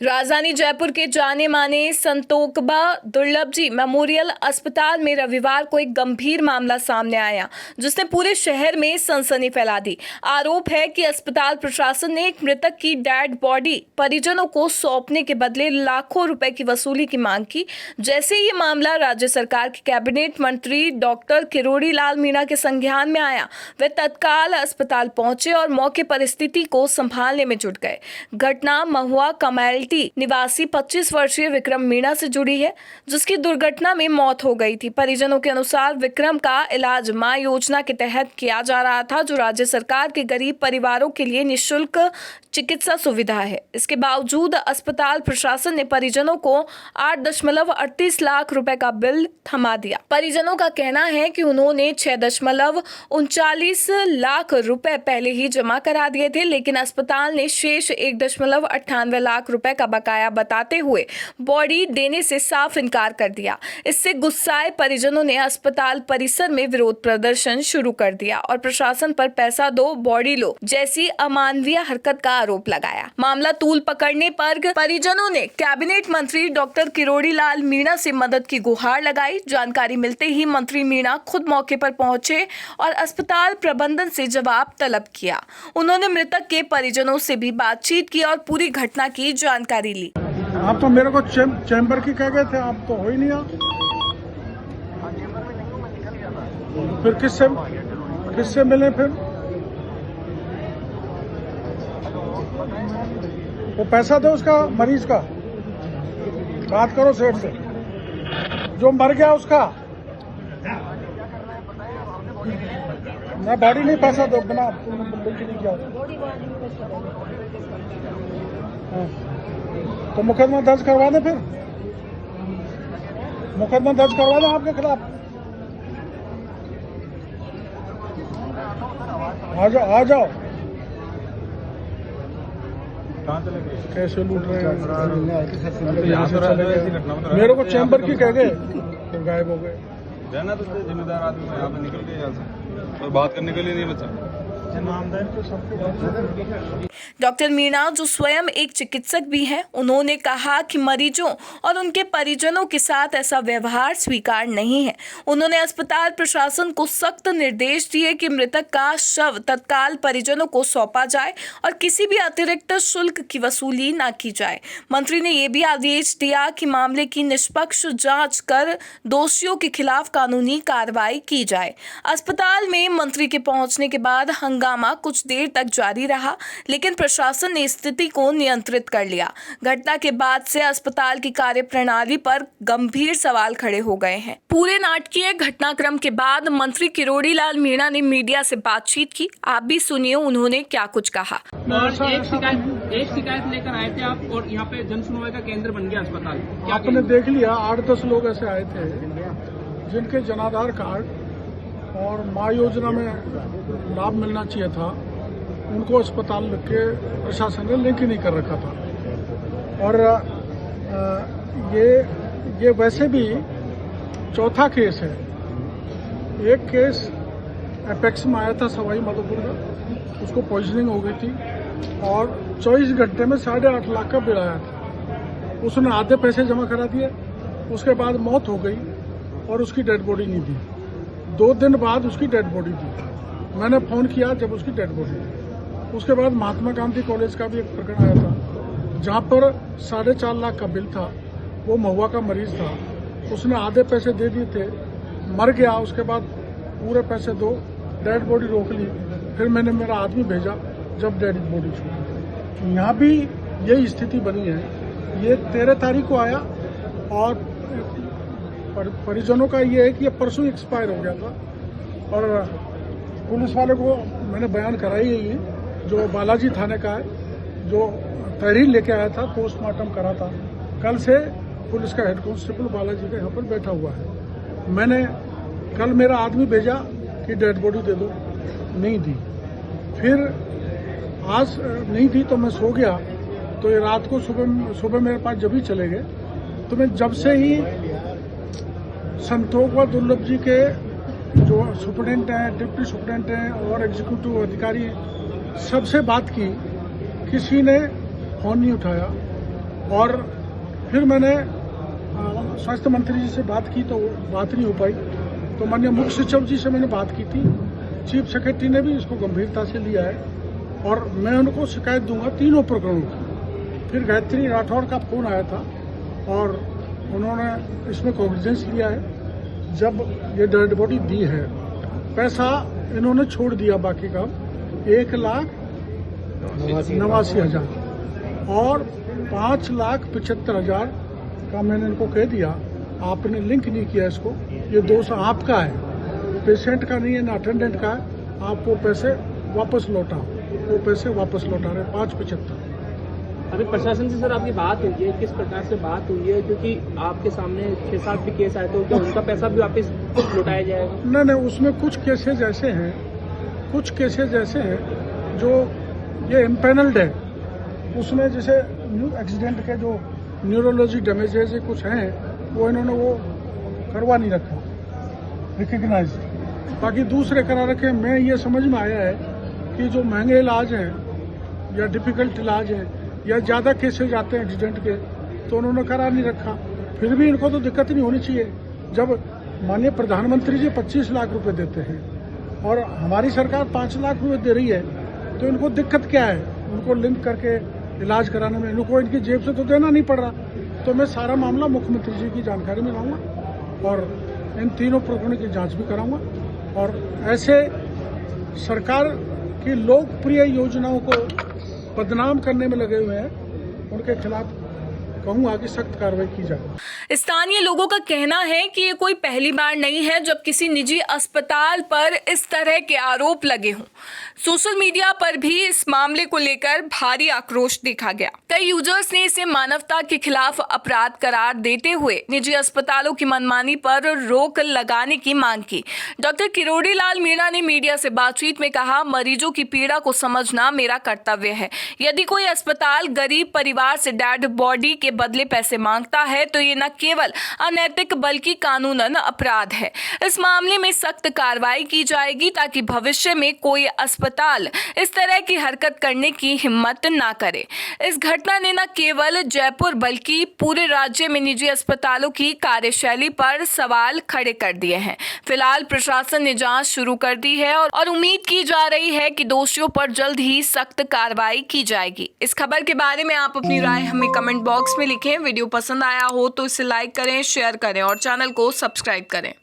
राजधानी जयपुर के जाने माने संतोकबा दुर्लभ जी मेमोरियल अस्पताल में रविवार को एक गंभीर मामला सामने आया, जिसने पूरे शहर में सनसनी फैला दी। आरोप है कि अस्पताल प्रशासन ने एक मृतक की डेड बॉडी परिजनों को सौंपने के बदले लाखों रुपए की वसूली की मांग की। जैसे ही ये मामला राज्य सरकार के कैबिनेट मंत्री डॉक्टर किरोड़ी लाल मीणा के संज्ञान में आया, वे तत्काल अस्पताल पहुंचे और मौके पर स्थिति को संभालने में जुट गए। घटना महुआ कमैल्टी निवासी 25 वर्षीय विक्रम मीणा से जुड़ी है, जिसकी दुर्घटना में मौत हो गई थी। परिजनों के अनुसार विक्रम का इलाज मां योजना के तहत किया जा रहा था, जो राज्य सरकार के गरीब परिवारों के लिए निःशुल्क चिकित्सा सुविधा है। इसके बावजूद अस्पताल प्रशासन ने परिजनों को 8.38 लाख रुपए का बिल थमा दिया। परिजनों का कहना है कि उन्होंने 6.39 लाख रुपए पहले ही जमा करा दिए थे, लेकिन अस्पताल ने शेष 1.98 लाख रुपए का बकाया बताते हुए बॉडी देने से साफ इनकार कर दिया। इससे गुस्साए परिजनों ने अस्पताल परिसर में विरोध प्रदर्शन शुरू कर दिया और प्रशासन पर पैसा दो बॉडी लो जैसी अमानवीय हरकत का आरोप लगाया। मामला तूल पकड़ने पर परिजनों ने कैबिनेट मंत्री डॉक्टर किरोड़ी लाल मीणा से मदद की गुहार लगाई। जानकारी मिलते ही मंत्री मीणा खुद मौके पर पहुंचे और अस्पताल प्रबंधन से जवाब तलब किया। उन्होंने मृतक के परिजनों से भी बातचीत की और पूरी घटना की जानकारी ली। आप तो मेरे को चैम्बर की कह गए थे, आप तो हो ही नहीं। फिर किससे मिले? फिर वो पैसा दो उसका, मरीज का बात करो सेठ से, जो मर गया उसका। मैं बॉडी नहीं, पैसा दो बिना नहीं किया। तो मुकदमा दर्ज करवा दें, फिर मुकदमा दर्ज करवा दें आपके खिलाफ। आ जाओ। कैसे लूट रहे हैं? मेरे को चैम्बर की कह गए, फिर गायब हो गए। रहना तो जिम्मेदार आदमी यहाँ पे निकल गए यहाँ से, और बात करने के लिए नहीं बचा। डॉक्टर मीणा, जो स्वयं एक चिकित्सक भी हैं, उन्होंने कहा कि मरीजों और उनके परिजनों के साथ ऐसा व्यवहार स्वीकार नहीं है। उन्होंने अस्पताल प्रशासन को सख्त निर्देश दिए कि मृतक का शव तत्काल परिजनों को सौंपा जाए और किसी भी अतिरिक्त शुल्क की वसूली न की जाए। मंत्री ने यह भी आदेश दिया कि मामले की निष्पक्ष जांच कर दोषियों के खिलाफ कानूनी कार्रवाई की जाए। अस्पताल में मंत्री के पहुंचने के बाद हंगामा कुछ देर तक जारी रहा, लेकिन प्रशासन ने स्थिति को नियंत्रित कर लिया। घटना के बाद से अस्पताल की कार्यप्रणाली पर गंभीर सवाल खड़े हो गए हैं। पूरे नाटकीय घटनाक्रम के बाद मंत्री किरोड़ी लाल मीणा ने मीडिया से बातचीत की। आप भी सुनिए उन्होंने क्या कुछ कहा। एक शिकायत लेकर आए थे आप, और यहाँ पे जन सुनवाई का केंद्र बन गया अस्पताल। आपने देख लिया, 8-10 लोग ऐसे आए थे जिनके जनाधार कार्ड और माँ योजना में लाभ मिलना चाहिए था, उनको अस्पताल के प्रशासन ने लिंक ही नहीं कर रखा था। और ये वैसे भी चौथा केस है। एक केस एपेक्स में आया था सवाई माधोपुर का, उसको पॉइजनिंग हो गई थी और 24 घंटे में 8.5 लाख का बिल आया था। उसने आधे पैसे जमा करा दिए, उसके बाद मौत हो गई और उसकी डेड बॉडी नहीं दी। 2 दिन बाद उसकी डेड बॉडी दी। मैंने फ़ोन किया जब उसकी डेड बॉडी दी। उसके बाद महात्मा गांधी कॉलेज का भी एक प्रकरण आया था, जहां पर 4.5 लाख का बिल था। वो महुआ का मरीज था, उसने आधे पैसे दे दिए थे, मर गया। उसके बाद पूरे पैसे दो, डेड बॉडी रोक ली। फिर मैंने मेरा आदमी भेजा जब डेड बॉडी छूटी। यहाँ भी यही स्थिति बनी है। ये 13 तारीख को आया और परिजनों का ये है कि ये परसों एक्सपायर हो गया था। और पुलिस वाले को मैंने बयान कराई है, जो बालाजी थाने का है, जो तहरीर लेके आया था, पोस्टमार्टम करा था। कल से पुलिस का हेड कांस्टेबल बालाजी का यहाँ पर बैठा हुआ है। मैंने कल मेरा आदमी भेजा कि डेड बॉडी दे दो, नहीं दी। फिर आज नहीं दी तो मैं सो गया। तो ये रात को सुबह मेरे पास जब ही चले गए, तो मैं जब से ही संतोकबा दुर्लभ जी के जो सुप्रिटेंडेंट हैं, डिप्टी सुप्रिटेंडेंट हैं और एग्जीक्यूटिव अधिकारी सबसे बात की, किसी ने फोन नहीं उठाया। और फिर मैंने स्वास्थ्य मंत्री जी से बात की तो बात नहीं हो पाई, तो माननीय मुख्य सचिव जी से मैंने बात की थी। चीफ सेक्रेटरी ने भी इसको गंभीरता से लिया है और मैं उनको शिकायत दूंगा तीनों प्रकरणों की। फिर गायत्री राठौर का फोन आया था और उन्होंने इसमें कॉग्निजेंस लिया है। जब ये डेड बॉडी दी है, पैसा इन्होंने छोड़ दिया, बाकी का 1,89,000 और 5,75,000 का मैंने इनको कह दिया, आपने लिंक नहीं किया इसको, ये दोष आपका है, पेशेंट का नहीं है ना अटेंडेंट का है, आप वो पैसे वापस लौटाओ। वो पैसे वापस लौटा रहे 5,75। अभी प्रशासन से सर आपकी बात हुई है, किस प्रकार से बात हुई है? क्योंकि आपके सामने 6-7 भी केस आए, तो क्या उनका पैसा भी वापस लौटाया जाएगा? नहीं, उसमें कुछ केसेज ऐसे हैं जो ये इम्पैनल्ड है। उसमें जैसे एक्सीडेंट के जो न्यूरोलॉजी डैमेजेज कुछ हैं, वो इन्होंने वो करवा नहीं रखा, रिकग्नाइज। बाकी दूसरे करा रखे। मैं ये समझ में आया है कि जो महंगे इलाज हैं या डिफिकल्ट इलाज हैं या ज़्यादा केसेज आते हैं एक्सीडेंट के, तो उन्होंने करा नहीं रखा। फिर भी इनको तो दिक्कत नहीं होनी चाहिए। जब माननीय प्रधानमंत्री जी 25 लाख रुपए देते हैं और हमारी सरकार 5 लाख रुपए दे रही है, तो इनको दिक्कत क्या है? उनको लिंक करके इलाज कराने में इनको इनकी जेब से तो देना नहीं पड़ रहा। तो मैं सारा मामला मुख्यमंत्री जी की जानकारी में लाऊंगा और इन तीनों प्रकरणों की जांच भी कराऊंगा और ऐसे सरकार की लोकप्रिय योजनाओं को बदनाम करने में लगे हुए हैं, उनके खिलाफ कहूंगा कि सख्त कार्रवाई की जाए। स्थानीय लोगों का कहना है कि ये कोई पहली बार नहीं है जब किसी निजी अस्पताल पर इस तरह के आरोप लगे हों। सोशल मीडिया पर भी इस मामले को लेकर भारी आक्रोश देखा गया। कई यूजर्स ने इसे मानवता के खिलाफ अपराध करार देते हुए निजी अस्पतालों की मनमानी पर रोक लगाने की मांग की। डॉक्टर किरोड़ी लाल मीणा ने मीडिया से बातचीत में कहा, मरीजों की पीड़ा को समझना मेरा कर्तव्य है। यदि कोई अस्पताल गरीब परिवार से डेड बॉडी के बदले पैसे मांगता है तो ये न केवल अनैतिक बल्कि कानूनन अपराध है। इस मामले में सख्त कार्रवाई की जाएगी ताकि भविष्य में कोई अस्पताल इस तरह की हरकत करने की हिम्मत ना करे। इस घटना ने न केवल जयपुर बल्कि पूरे राज्य में निजी अस्पतालों की कार्यशैली पर सवाल खड़े कर दिए हैं। फिलहाल प्रशासन ने जांच शुरू कर दी है और उम्मीद की जा रही है कि दोषियों पर जल्द ही सख्त कार्रवाई की जाएगी। इस खबर के बारे में आप अपनी राय हमें कमेंट बॉक्स में लिखें। वीडियो पसंद आया हो तो इसे लाइक करें, शेयर करें और चैनल को सब्सक्राइब करें।